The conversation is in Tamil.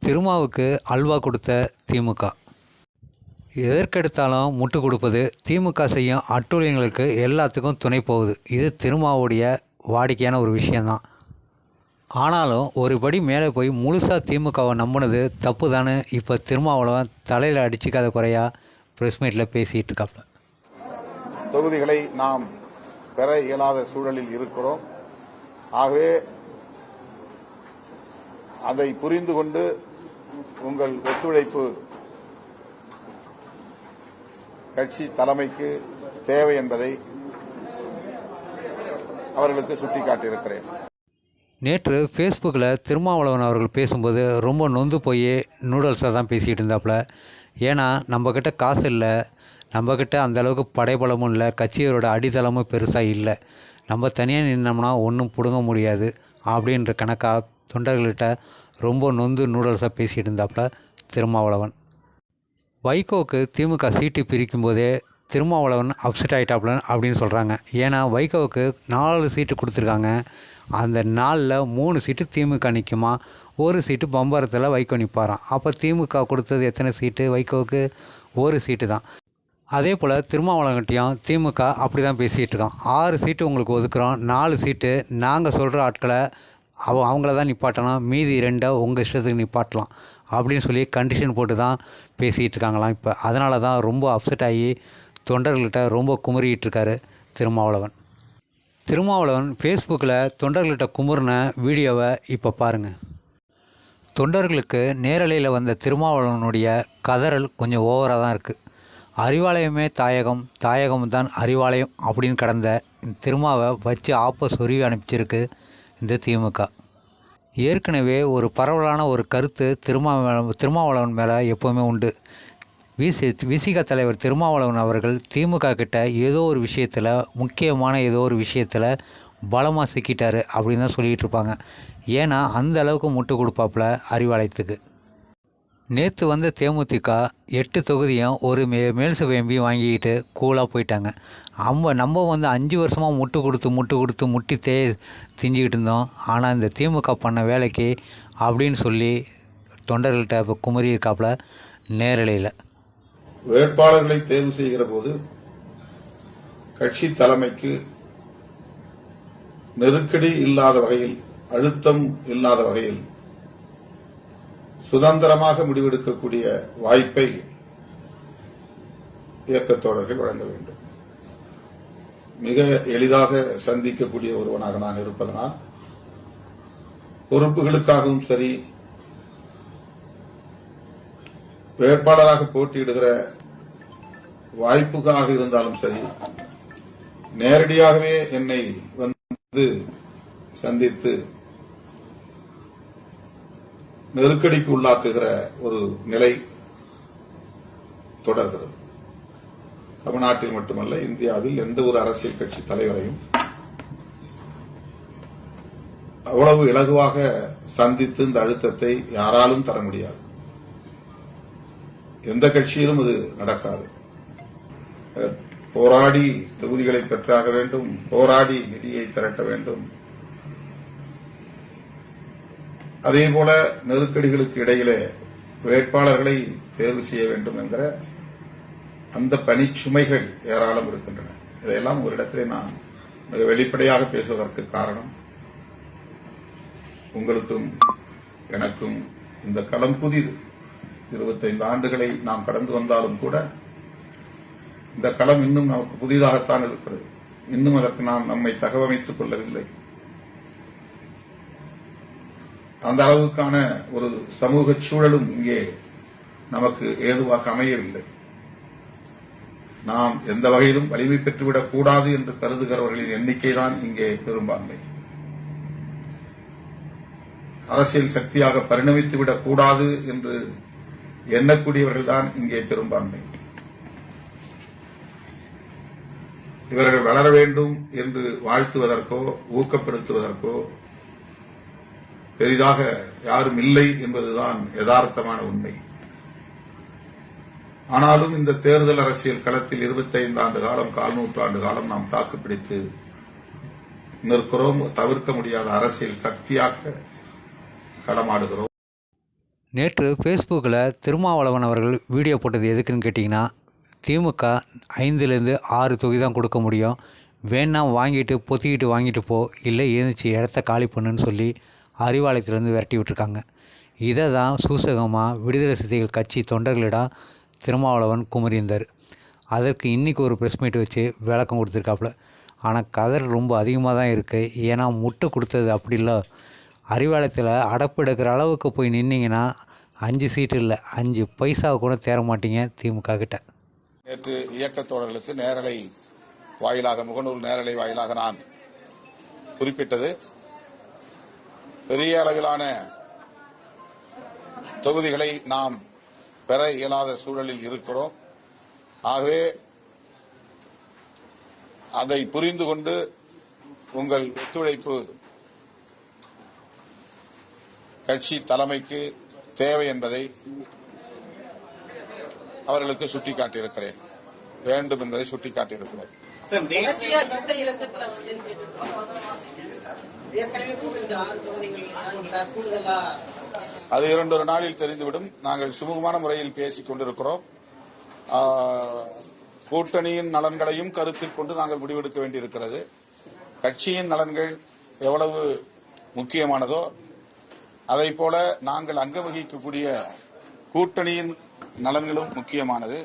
திருமாவுக்கு அல்வா கொடுத்த திமுக. எதற்கெடுத்தாலும் முட்டு கொடுப்பது, திமுக செய்யும் அட்டூழியங்களுக்கு எல்லாத்துக்கும் துணை போகுது. இது திருமாவுடைய வாடிக்கையான ஒரு விஷயந்தான். ஆனாலும் ஒரு படி மேலே போய் முழுசாக திமுகவை நம்பினது தப்பு தானே இப்போ திருமாவளவன் தலையில் அடிச்சுக்காத குறையா ப்ரெஸ் மீட்டில் பேசிகிட்டு இருக்காப்ல. தொகுதிகளை நாம் பெற இயலாத சூழலில் இருக்கிறோம். ஆகவே அதை புரிந்து கொண்டு உங்கள் ஒத்துழைப்பு கட்சி தலைமைக்கு தேவை என்பதை அவர்களுக்கு சுட்டிக்காட்டியிருக்கிறேன். நேற்று ஃபேஸ்புக்கில் திருமாவளவன் அவர்கள் பேசும்போது ரொம்ப நொந்து போய் நூடல்ஸாக தான் பேசிக்கிட்டு இருந்தாப்புல. ஏன்னா நம்மக்கிட்ட காசு இல்லை, நம்மக்கிட்ட அந்தளவுக்கு படைபலமும் இல்லை, கட்சியோட அடித்தளமும் பெருசாக இல்லை, நம்ம தனியாக நின்னோம்னா ஒன்றும் பிடுங்க முடியாது அப்படின்ற கணக்காக தொண்டர்கள்கிட்ட ரொம்ப நொந்து நூடல்ஸாக பேசிக்கிட்டு இருந்தாப்புல திருமாவளவன். வைகோவுக்கு திமுக சீட்டு பிரிக்கும் போதே திருமாவளவன் அப்செட் ஆகிட்டாப்புல அப்படின்னு சொல்கிறாங்க. ஏன்னா வைகோவுக்கு 4 சீட்டு கொடுத்துருக்காங்க. அந்த 4ல் 3 சீட்டு திமுக நிற்குமா, 1 சீட்டு பம்பரத்தில் வைகோ நிற்பாராம். அப்போ திமுக கொடுத்தது எத்தனை சீட்டு? வைகோவுக்கு 1 சீட்டு தான். அதே போல் திருமாவளவன்கிட்டையும் திமுக அப்படி தான் பேசிகிட்டு இருக்கான். 6 சீட்டு உங்களுக்கு ஒதுக்குறோம், 4 சீட்டு நாங்கள் சொல்கிற ஆட்களை அவங்கள தான் நிப்பாட்டணும், மீதி 2 உங்கள் இஷ்டத்துக்கு நிப்பாட்டலாம் அப்படின்னு சொல்லி கண்டிஷன் போட்டு தான் பேசிகிட்டு இருக்காங்களாம் இப்போ. அதனால தான் ரொம்ப அப்செட் ஆகி தொண்டர்கள்கிட்ட ரொம்ப குமுறிகிட்டு இருக்காரு திருமாவளவன். திருமாவளவன் ஃபேஸ்புக்கில் தொண்டர்கள்கிட்ட குமுறின வீடியோவை இப்போ பாருங்கள். தொண்டர்களுக்கு நேரலையில் வந்த திருமாவளவனுடைய கதறல் கொஞ்சம் ஓவராக தான் இருக்குது. அறிவாலயமே தாயகம், தாயகம் தான் அறிவாலயம் அப்படின்னு கடந்த இந்த திருமாவை வச்சு ஆப்ப சொருவி அனுப்பிச்சிருக்கு இந்த திமுக. ஏற்கனவே ஒரு பரவலான ஒரு கருத்து திருமாவளவன் மேலே எப்போவுமே உண்டு. விசிக தலைவர் திருமாவளவன் அவர்கள் திமுக கிட்ட ஏதோ ஒரு விஷயத்தில், முக்கியமான ஏதோ ஒரு விஷயத்தில் பலமாக சிக்கிட்டார் அப்படின்னு தான் சொல்லிகிட்டு இருப்பாங்க. ஏன்னா அந்த அளவுக்கு முட்டு கொடுப்பாப்புல அறிவாலயத்துக்கு. நேற்று வந்த தேமுதிக 8 தொகுதியும் ஒரு மேல்சபை எம்பி வாங்கிக்கிட்டு கூலாக போயிட்டாங்க. நம்ம 5 வருஷமாக முட்டி திஞ்சிக்கிட்டு இருந்தோம். ஆனால் இந்த திமுக பண்ண வேலைக்கு அப்படின்னு சொல்லி தொண்டர்கள்ட்ட இப்போ குமரி இருக்காப்புல நேரலையில். வேட்பாளர்களை தேர்வு செய்கிற போது கட்சி தலைமைக்கு நெருக்கடி இல்லாத வகையில், அழுத்தம் இல்லாத வகையில் சுதந்திரமாக முடிவெடுக்கக்கூடிய வாய்ப்பை இயக்கத்தோழர்கள் வழங்க வேண்டும். மிக எளிதாக சந்திக்கக்கூடிய ஒருவனாக நான் இருப்பதனால் பொறுப்புகளுக்காகவும் சரி, வேட்பாளராக போட்டியிடுகிற வாய்ப்புக்காக இருந்தாலும் சரி, நேரடியாகவே என்னை வந்து சந்தித்து நெருக்கடிக்கு உள்ளாக்குகிற ஒரு நிலை தொடர்கிறது. தமிழ்நாட்டில் மட்டுமல்ல, இந்தியாவில் எந்த ஒரு அரசியல் கட்சி தலைவரையும் அவ்வளவு இலகுவாக சந்தித்து இந்த அழுத்தத்தை யாராலும் தர முடியாது. எந்த கட்சியிலும் அது நடக்காது. போராடி தொகுதிகளை பெற்றாக வேண்டும், போராடி நிதியை திரட்ட வேண்டும். அதேபோல நெருக்கடிகளுக்கு இடையிலே வேட்பாளர்களை தேர்வு செய்ய வேண்டும் என்கிற அந்த பணிச்சுமைகள் ஏராளம் இருக்கின்றன. இதையெல்லாம் ஒரு இடத்திலே நான் மிக வெளிப்படையாக பேசுவதற்கு காரணம், உங்களுக்கும் எனக்கும் இந்த களம் புதிது. 25 ஆண்டுகளை நாம் கடந்து வந்தாலும் கூட இந்த களம் இன்னும் நமக்கு புதிதாகத்தான் இருக்கிறது. இன்னும் அதற்கு நாம் நம்மை தகவமைத்துக் கொள்ளவில்லை. அந்த அளவுக்கான ஒரு சமூக சூழலும் இங்கே நமக்கு ஏதுவாக அமையவில்லை. நாம் எந்த வகையிலும் வலிமை பெற்றுவிடக் கூடாது என்று கருதுகிறவர்களின் எண்ணிக்கைதான் இங்கே பெரும்பான்மை. அரசியல் சக்தியாக பரிணமித்துவிடக் கூடாது என்று எண்ணக்கூடியவர்கள்தான் இங்கே பெரும்பான்மை. இவர்கள் வளர வேண்டும் என்று வாழ்த்துவதற்கோ ஊக்கப்படுத்துவதற்கோ பெரிதாக யாரும் இல்லை என்பதுதான் யதார்த்தமான உண்மை. ஆனாலும் இந்த தேர்தல் அரசியல் களத்தில் 25 ஆண்டு காலம், 4 நூற்றாண்டு காலம் நாம் தாக்குப்பிடித்து நிற்கிறோம். தவிர்க்க முடியாத அரசியல் சக்தியாக களமாடுகிறோம். நேற்று ஃபேஸ்புக்கில் திருமாவளவன் அவர்கள் வீடியோ போட்டது எதுக்குன்னு கேட்டிங்கன்னா, திமுக 5லேருந்து 6 தொகுதி தான் கொடுக்க முடியும், வேணா வாங்கிட்டு பொத்திக்கிட்டு வாங்கிட்டு போ, இல்லை எழுந்திரிச்சு இடத்த காலி பண்ணுன்னு சொல்லி அறிவாலயத்திலேருந்து விரட்டி விட்டுருக்காங்க. இதை தான் சூசகமாக விடுதலை சிறுத்தைகள் கட்சி தொண்டர்களிடம் திருமாவளவன் குமரிந்தார். அதற்கு இன்றைக்கி ஒரு ப்ரெஸ் மீட் வச்சு விளக்கம் கொடுத்துருக்காப்புல. ஆனால் கதர் ரொம்ப அதிகமாக தான் இருக்குது. ஏன்னா முட்டை கொடுத்தது அப்படி இல்லை, அறிவாலயத்தில் அடப்பு எடுக்கிற அளவுக்கு போய் நின்னீங்கன்னா 5 சீட்டு இல்லை 5 பைசா கூட தேர மாட்டீங்க திமுக கிட்ட. நேற்று இயக்கத் தோழர்களுக்கு நேரலை வாயிலாக, முகநூல் நேரலை வாயிலாக நான் குறிப்பிட்டது, பெரிய அளவிலான தொகுதிகளை நாம் பெற இயலாத சூழலில் இருக்கிறோம். ஆகவே அதை புரிந்து கொண்டு உங்கள் ஒத்துழைப்பு கட்சி தலைமைக்கு தேவை என்பதை அவர்களுக்கு சுட்டிக்காட்டியிருக்கிறேன், வேண்டும் என்பதை சுட்டிக்காட்டியிருக்கிறேன். அது 2 நாளில் தெரிந்துவிடும். நாங்கள் சுமூகமான முறையில் பேசிக் கொண்டிருக்கிறோம். கூட்டணியின் நலன்களையும் கருத்தில் கொண்டு நாங்கள் முடிவெடுக்க வேண்டியிருக்கிறது. கட்சியின் நலன்கள் எவ்வளவு முக்கியமானதோ அதைப் போல நாங்கள் அங்கம் வகிக்கக்கூடிய கூட்டணியின் நலன்களும் முக்கியமானது.